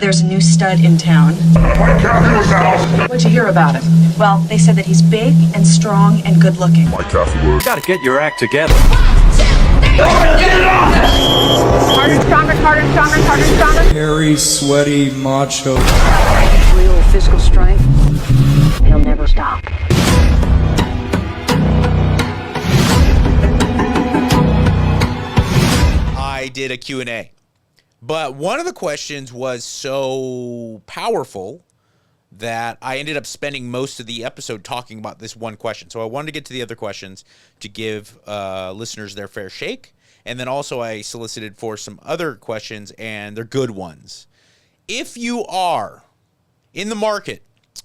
There's a new stud in town. What'd you hear about him? Well, they said that he's big and strong and good looking. Gotta get your act together. Harder, stronger, harder, stronger, harder, stronger. Hairy, sweaty, macho. Real physical strength. He'll never stop. I did a Q&A. But one of the questions was so powerful that I ended up spending most of the episode talking about this one question. So I wanted to get to the other questions to give listeners their fair shake. And then also I solicited for some other questions, and they're good ones. If you are in the market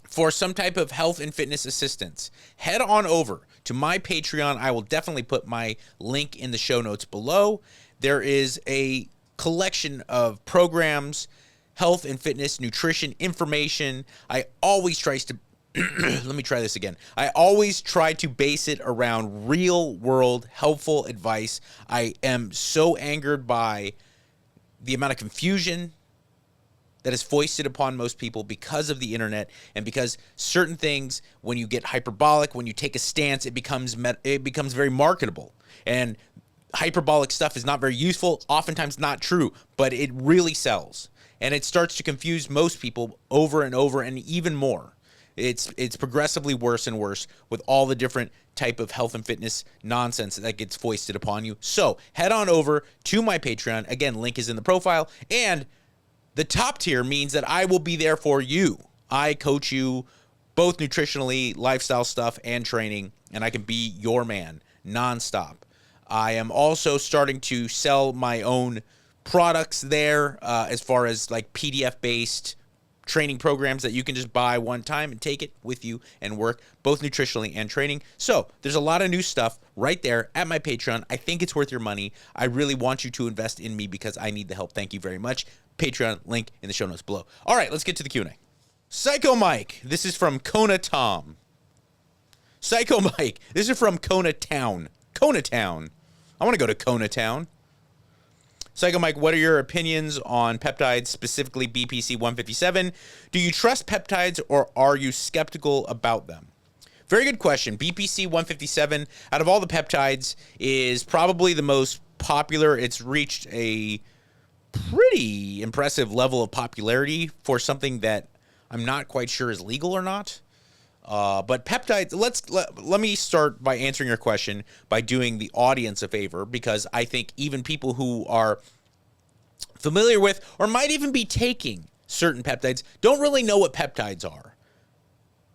for some type of health and fitness assistance, head on over to my Patreon. I will definitely put my link in the show notes below. There is a collection of programs, health and fitness, nutrition, information. I always try to let me try this again. I always try to base it around real world helpful advice. I am so angered by the amount of confusion that is foisted upon most people because of the internet, and because certain things, when you get hyperbolic, when you take a stance, it becomes very marketable. And hyperbolic stuff is not very useful, oftentimes not true, but it really sells. And it starts to confuse most people over and over, and even more. It's progressively worse and worse with all the different type of health and fitness nonsense that gets foisted upon you. So head on over to my Patreon. Again, link is in the profile. And the top tier means that I will be there for you. I coach you both nutritionally, lifestyle stuff, and training, and I can be your man nonstop. I am also starting to sell my own products there, as far as like PDF-based training programs that you can just buy one time and take it with you and work both nutritionally and training. So there's a lot of new stuff right there at my Patreon. I think it's worth your money. I really want you to invest in me because I need the help. Thank you very much. Patreon link in the show notes below. All right, let's get to the Q&A. Psycho Mike, this is from Kona Tom. Psycho Mike, this is from Kona Town. Kona Town. I want to go to Kona Town. Psycho Mike, what are your opinions on peptides, specifically BPC 157? Do you trust peptides or are you skeptical about them? Very good question. BPC 157, out of all the peptides, is probably the most popular. It's reached a pretty impressive level of popularity for something that I'm not quite sure is legal or not. But peptides, let me start by answering your question by doing the audience a favor, because I think even people who are familiar with or might even be taking certain peptides don't really know what peptides are.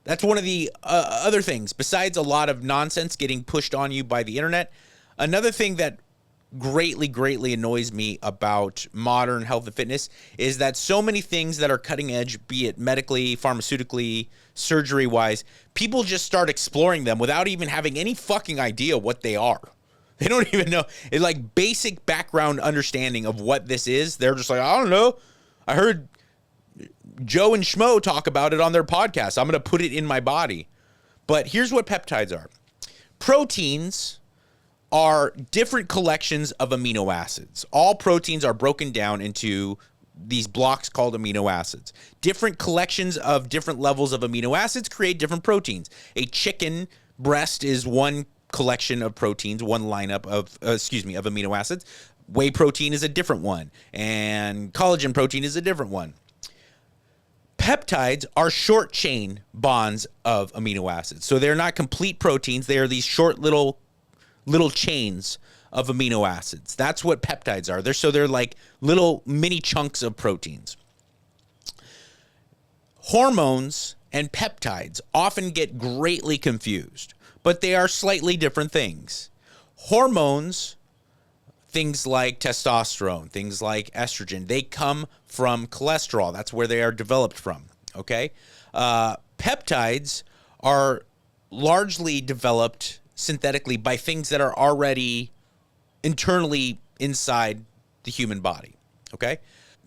That's one of the other things, besides a lot of nonsense getting pushed on you by the internet. Another thing that greatly annoys me about modern health and fitness is that so many things that are cutting edge, be it medically, pharmaceutically, surgery wise, people just start exploring them without even having any fucking idea what they are. They don't even know. It's like basic background understanding of what this is. They're just like, I don't know. I heard Joe and Schmo talk about it on their podcast. I'm going to put it in my body. But here's what peptides are. Proteins are different collections of amino acids. All proteins are broken down into these blocks called amino acids. Different collections of different levels of amino acids create different proteins. A chicken breast is one collection of proteins, one lineup of amino acids. Whey protein is a different one, and collagen protein is a different one. Peptides are short chain bonds of amino acids. So they're not complete proteins. They are these short little chains of amino acids. That's what peptides are. They're like little mini chunks of proteins. Hormones and peptides often get greatly confused, but they are slightly different things. Hormones, things like testosterone, things like estrogen, they come from cholesterol. That's where they are developed from, okay? Peptides are largely developed synthetically by things that are already internally inside the human body, okay?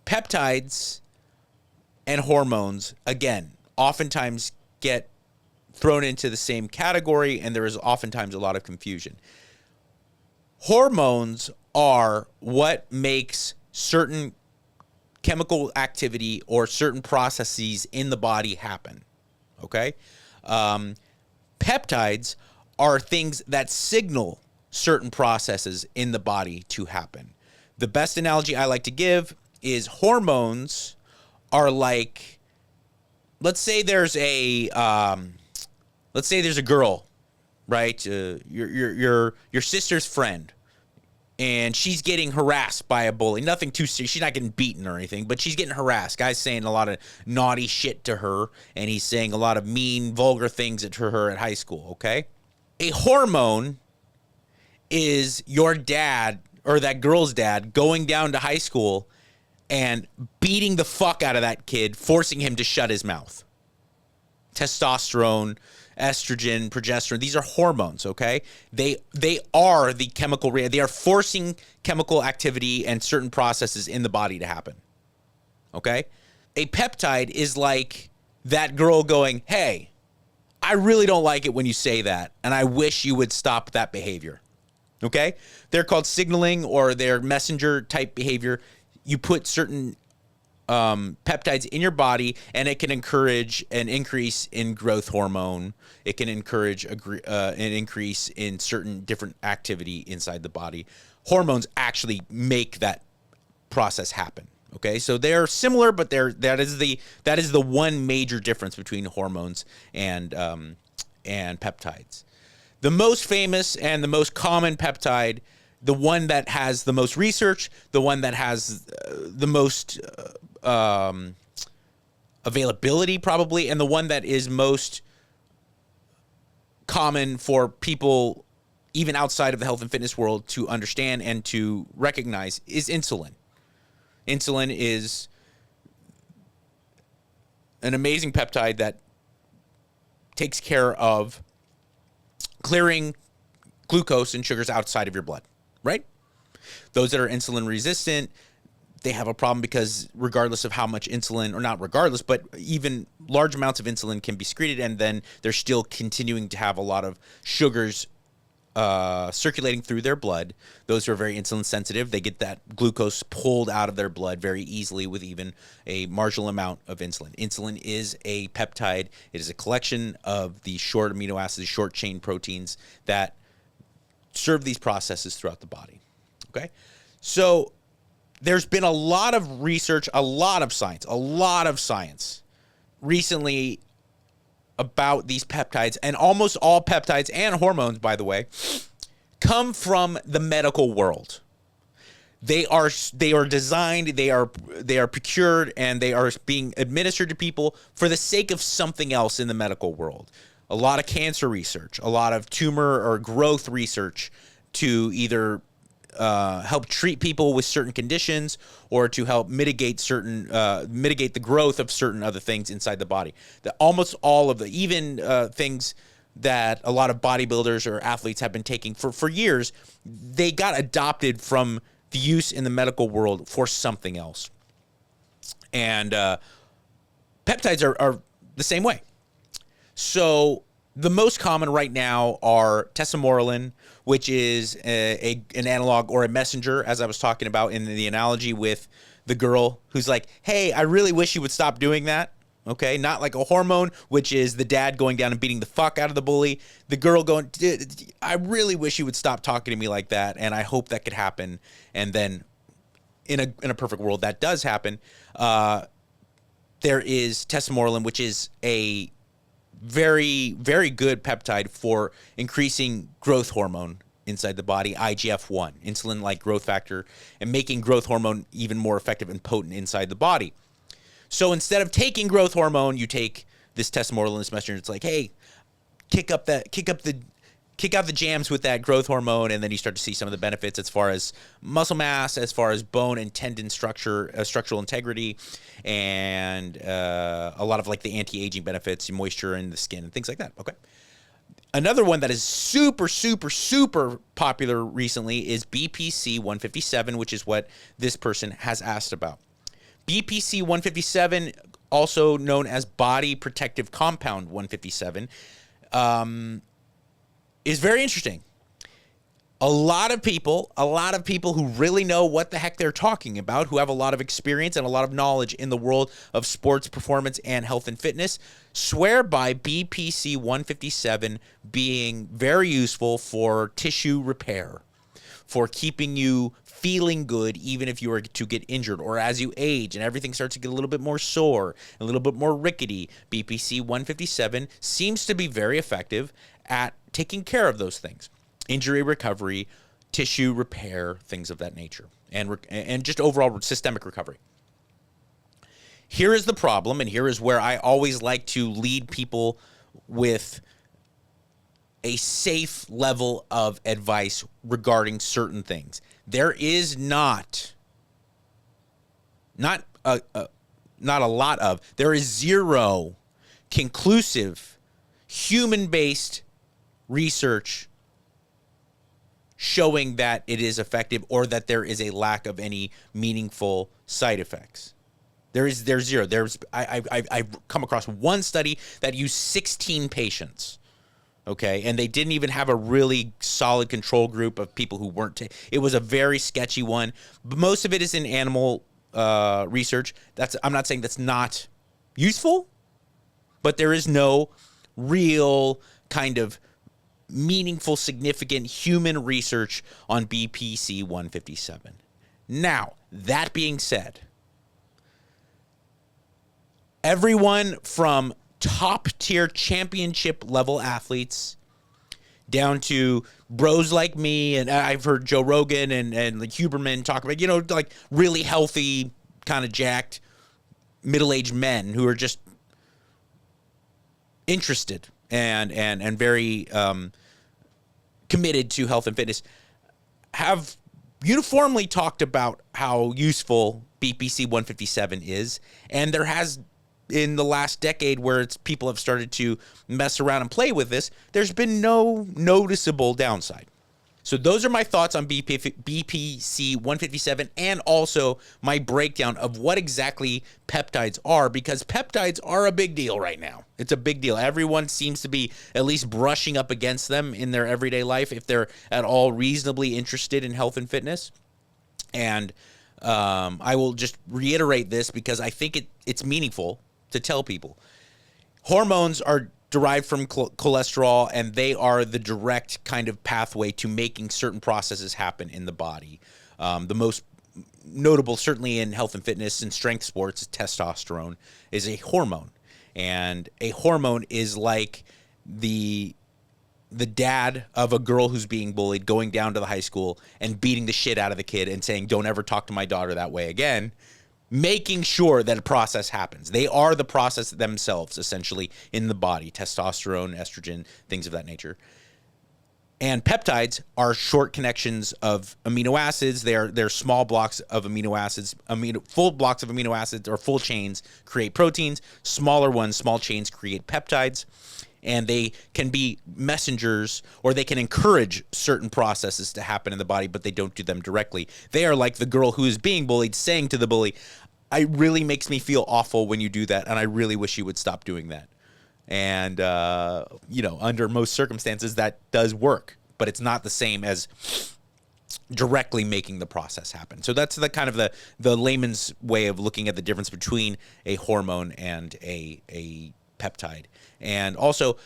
Peptides and hormones, again, oftentimes get thrown into the same category, and there is oftentimes a lot of confusion. Hormones are what makes certain chemical activity or certain processes in the body happen. Okay? Peptides are things that signal certain processes in the body to happen. The best analogy I like to give is hormones are like, let's say there's a girl, right? Your sister's friend, and she's getting harassed by a bully. Nothing too serious. She's not getting beaten or anything, but she's getting harassed. Guy's saying a lot of naughty shit to her, and he's saying a lot of mean, vulgar things to her at high school, okay? A hormone is your dad or that girl's dad going down to high school and beating the fuck out of that kid, forcing him to shut his mouth. Testosterone, estrogen, progesterone, these are hormones, okay? They are the chemical they are forcing chemical activity and certain processes in the body to happen. Okay? A peptide is like that girl going, "Hey, I really don't like it when you say that, and I wish you would stop that behavior." Okay? They're called signaling, or they're messenger type behavior. You put certain peptides in your body, and it can encourage an increase in growth hormone. It can encourage an increase in certain different activity inside the body. Hormones actually make that process happen. Okay, so they're similar, but that is the one major difference between hormones and peptides. The most famous and the most common peptide, the one that has the most research, the one that has the most availability probably, and the one that is most common for people even outside of the health and fitness world to understand and to recognize is insulin. Insulin is an amazing peptide that takes care of clearing glucose and sugars outside of your blood, right? Those that are insulin resistant, they have a problem because regardless of how much insulin, or not regardless, but even large amounts of insulin can be secreted, and then they're still continuing to have a lot of sugars circulating through their blood. Those who are very insulin sensitive, they get that glucose pulled out of their blood very easily with even a marginal amount of insulin. Insulin is a peptide. It is a collection of the short amino acids, short chain proteins that serve these processes throughout the body. Okay? So there's been a lot of research, a lot of science recently about these peptides, and almost all peptides and hormones, by the way, come from the medical world. They are designed, they are procured, and they are being administered to people for the sake of something else in the medical world. A lot of cancer research, a lot of tumor or growth research to either help treat people with certain conditions, or to help mitigate the growth of certain other things inside the body. Almost all of even things that a lot of bodybuilders or athletes have been taking for years, they got adopted from the use in the medical world for something else. And peptides are the same way. So the most common right now are tesamorelin, which is an analog or a messenger, as I was talking about in the analogy with the girl who's like, "Hey, I really wish you would stop doing that." Okay, not like a hormone, which is the dad going down and beating the fuck out of the bully. The girl going, "I really wish you would stop talking to me like that, and I hope that could happen." And then in a perfect world, that does happen. There is tesamorelin, which is a very, very good peptide for increasing growth hormone inside the body, IGF-1, insulin-like growth factor, and making growth hormone even more effective and potent inside the body. So instead of taking growth hormone, you take this tesamorelin, this messenger. It's like, hey, kick out the jams with that growth hormone, and then you start to see some of the benefits as far as muscle mass, as far as bone and tendon structure, structural integrity, and a lot of like the anti-aging benefits, moisture in the skin, and things like that. Okay. Another one that is super, super, super popular recently is BPC 157, which is what this person has asked about. BPC 157, also known as body protective compound 157, is very interesting. a lot of people who really know what the heck they're talking about, who have a lot of experience and a lot of knowledge in the world of sports performance and health and fitness, swear by BPC 157 being very useful for tissue repair, for keeping you feeling good even if you were to get injured or as you age and everything starts to get a little bit more sore, a little bit more rickety. BPC 157 seems to be very effective at taking care of those things. Injury recovery, tissue repair, things of that nature, and just overall systemic recovery. Here is the problem, and here is where I always like to lead people with a safe level of advice regarding certain things. There is not a lot of, there is zero conclusive human-based research showing that it is effective or that there is a lack of any meaningful side effects. There's zero. I've come across one study that used 16 patients. Okay, and they didn't even have a really solid control group of people who weren't. It was a very sketchy one. But most of it is in animal research. I'm not saying that's not useful, but there is no real kind of meaningful, significant human research on BPC 157. Now, that being said, everyone from top tier championship level athletes down to bros like me, and I've heard Joe Rogan and like Huberman talk about, like really healthy, kind of jacked middle-aged men who are just interested and very committed to health and fitness, have uniformly talked about how useful BPC 157 is, and there has, in the last decade where people have started to mess around and play with this, there's been no noticeable downside. So those are my thoughts on BPC 157 and also my breakdown of what exactly peptides are, because peptides are a big deal right now. It's a big deal. Everyone seems to be at least brushing up against them in their everyday life if they're at all reasonably interested in health and fitness. And I will just reiterate this because I think it's meaningful to tell people. Hormones are derived from cholesterol, and they are the direct kind of pathway to making certain processes happen in the body. The most notable, certainly in health and fitness and strength sports, testosterone is a hormone. And a hormone is like the dad of a girl who's being bullied going down to the high school and beating the shit out of the kid and saying, don't ever talk to my daughter that way again, making sure that a process happens. They are the process themselves, essentially, in the body. Testosterone, estrogen, things of that nature. And peptides are short connections of amino acids. They're small blocks of amino acids. Full blocks of amino acids or full chains create proteins. Smaller ones, small chains, create peptides. And they can be messengers, or they can encourage certain processes to happen in the body, but they don't do them directly. They are like the girl who is being bullied saying to the bully, it really makes me feel awful when you do that, and I really wish you would stop doing that. And, under most circumstances, that does work, but it's not the same as directly making the process happen. So that's the kind of the layman's way of looking at the difference between a hormone and a peptide. And also,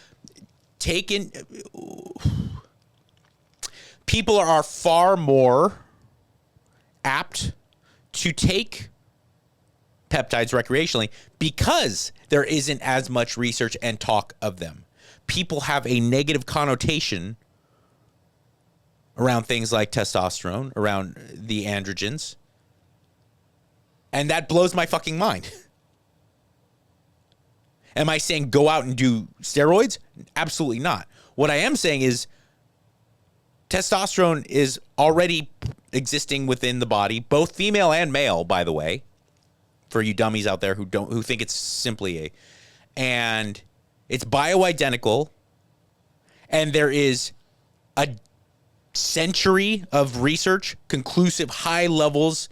people are far more apt to take peptides recreationally because there isn't as much research and talk of them. People have a negative connotation around things like testosterone, around the androgens, and that blows my fucking mind. Am I saying go out and do steroids? Absolutely not. What I am saying is testosterone is already existing within the body, both female and male, by the way, for you dummies out there who think it's simply and it's bioidentical, and there is a century of research, conclusive high levels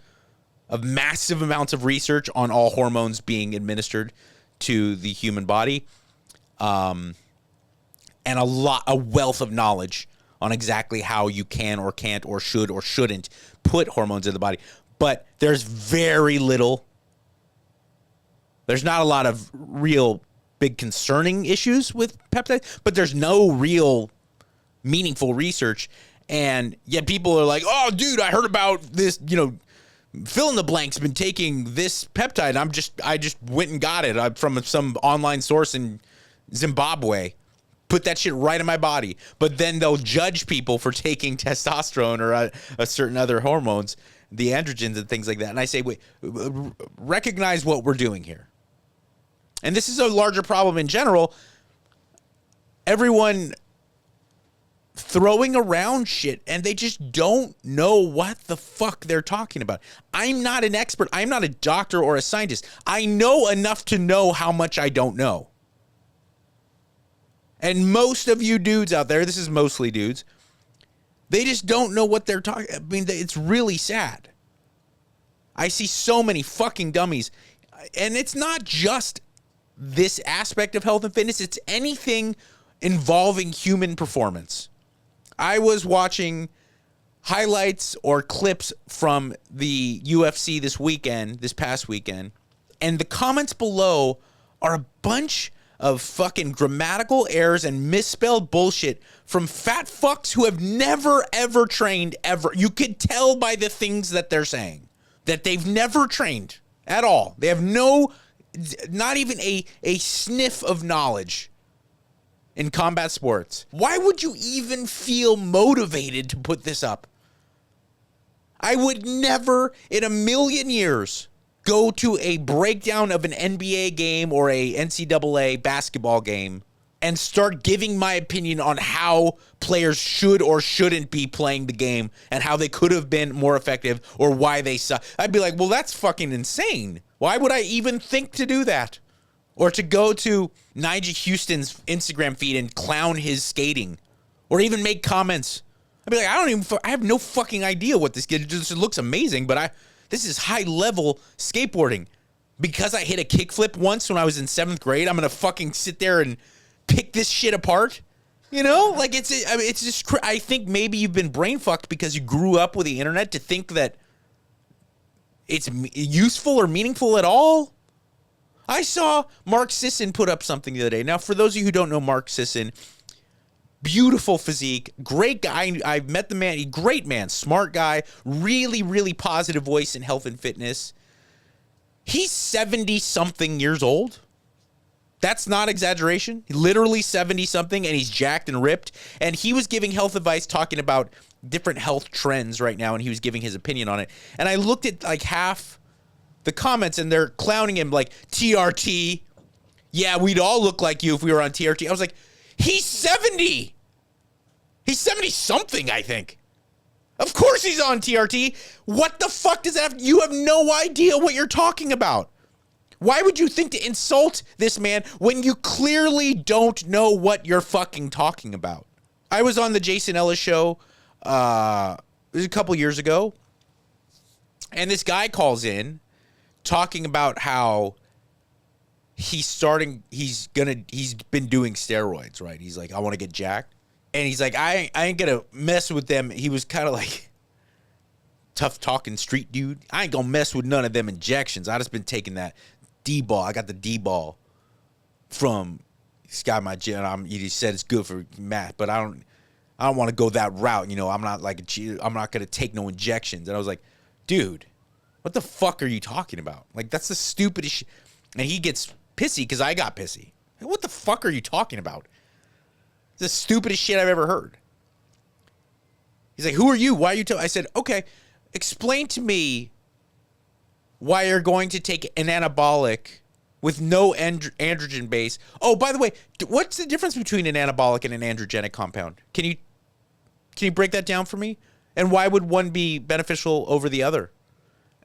of massive amounts of research on all hormones being administered to the human body, and a wealth of knowledge on exactly how you can or can't or should or shouldn't put hormones in the body. But there's very little. There's not a lot of real big concerning issues with peptides, but there's no real meaningful research. And yet people are like, oh, dude, I heard about this, fill in the blank's been taking this peptide. I just went and got it from some online source in Zimbabwe. Put that shit right in my body. But then they'll judge people for taking testosterone or a certain other hormones, the androgens and things like that. And I say, wait, recognize what we're doing here. And this is a larger problem in general. Everyone throwing around shit and they just don't know what the fuck they're talking about. I'm not an expert. I'm not a doctor or a scientist. I know enough to know how much I don't know. And most of you dudes out there, this is mostly dudes, they just don't know what they're talking. I mean, it's really sad. I see so many fucking dummies. And it's not just this aspect of health and fitness. It's anything involving human performance. I was watching highlights or clips from the UFC this past weekend, and the comments below are a bunch of fucking grammatical errors and misspelled bullshit from fat fucks who have never, ever trained, ever. You could tell by the things that they're saying that they've never trained at all. They have not even a sniff of knowledge in combat sports. Why would you even feel motivated to put this up? I would never in a million years go to a breakdown of an NBA game or a NCAA basketball game and start giving my opinion on how players should or shouldn't be playing the game and how they could have been more effective or why they suck. I'd be like, well, that's fucking insane. Why would I even think to do that? Or to go to Nigel Houston's Instagram feed and clown his skating or even make comments. I'd be like, I have no fucking idea what this kid just looks amazing, but this is high level skateboarding. Because I hit a kickflip once when I was in 7th grade, I'm going to fucking sit there and pick this shit apart. Like it's just, I think maybe you've been brain fucked because you grew up with the internet to think that it's useful or meaningful at all. I saw Mark Sisson put up something the other day. Now, for those of you who don't know Mark Sisson, beautiful physique, great guy. I've met the man, great man, smart guy, really, really positive voice in health and fitness. He's 70-something years old. That's not exaggeration. Literally 70-something, and he's jacked and ripped. And he was giving health advice talking about different health trends right now, and he was giving his opinion on it. And I looked at like half the comments, and they're clowning him like, TRT. Yeah, we'd all look like you if we were on TRT. I was like, he's 70. He's 70-something, I think. Of course he's on TRT. What the fuck does that have? You have no idea what you're talking about. Why would you think to insult this man when you clearly don't know what you're fucking talking about? I was on the Jason Ellis show it was a couple years ago, and this guy calls in talking about how he's been doing steroids, right? He's like, I want to get jacked. And he's like, I ain't gonna mess with them. He was kind of like tough talking street dude. I ain't gonna mess with none of them injections. I just been taking that D-ball. I got the D-ball from this guy, my gym. He said it's good for Matt, but I don't want to go that route. I'm not like I'm not gonna take no injections. And I was like, dude, what the fuck are you talking about? Like, that's the stupidest shit. And he gets pissy because I got pissy. What the fuck are you talking about? It's the stupidest shit I've ever heard. He's like, who are you? Why are you I said, okay, explain to me why you're going to take an anabolic with no androgen base. Oh, by the way, what's the difference between an anabolic and an androgenic compound? Can you break that down for me? And why would one be beneficial over the other?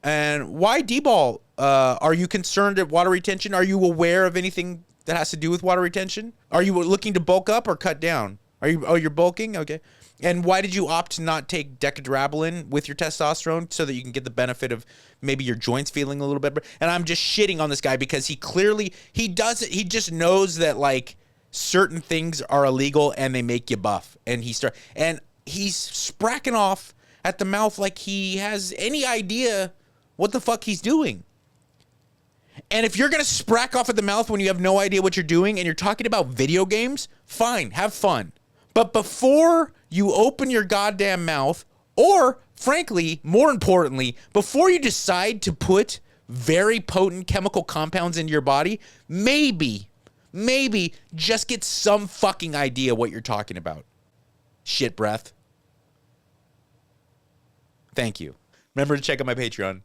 And why D-ball? Are you concerned at water retention? Are you aware of anything that has to do with water retention? Are you looking to bulk up or cut down? You're bulking? Okay. And why did you opt to not take decadrabalin with your testosterone so that you can get the benefit of maybe your joints feeling a little bit better? And I'm just shitting on this guy because he just knows that, like, certain things are illegal and they make you buff. And he's spracking off at the mouth like he has any idea what the fuck he's doing. And if you're going to sprack off at the mouth when you have no idea what you're doing and you're talking about video games, fine, have fun. But before you open your goddamn mouth, or frankly, more importantly, before you decide to put very potent chemical compounds into your body, maybe just get some fucking idea what you're talking about. Shit breath. Thank you. Remember to check out my Patreon.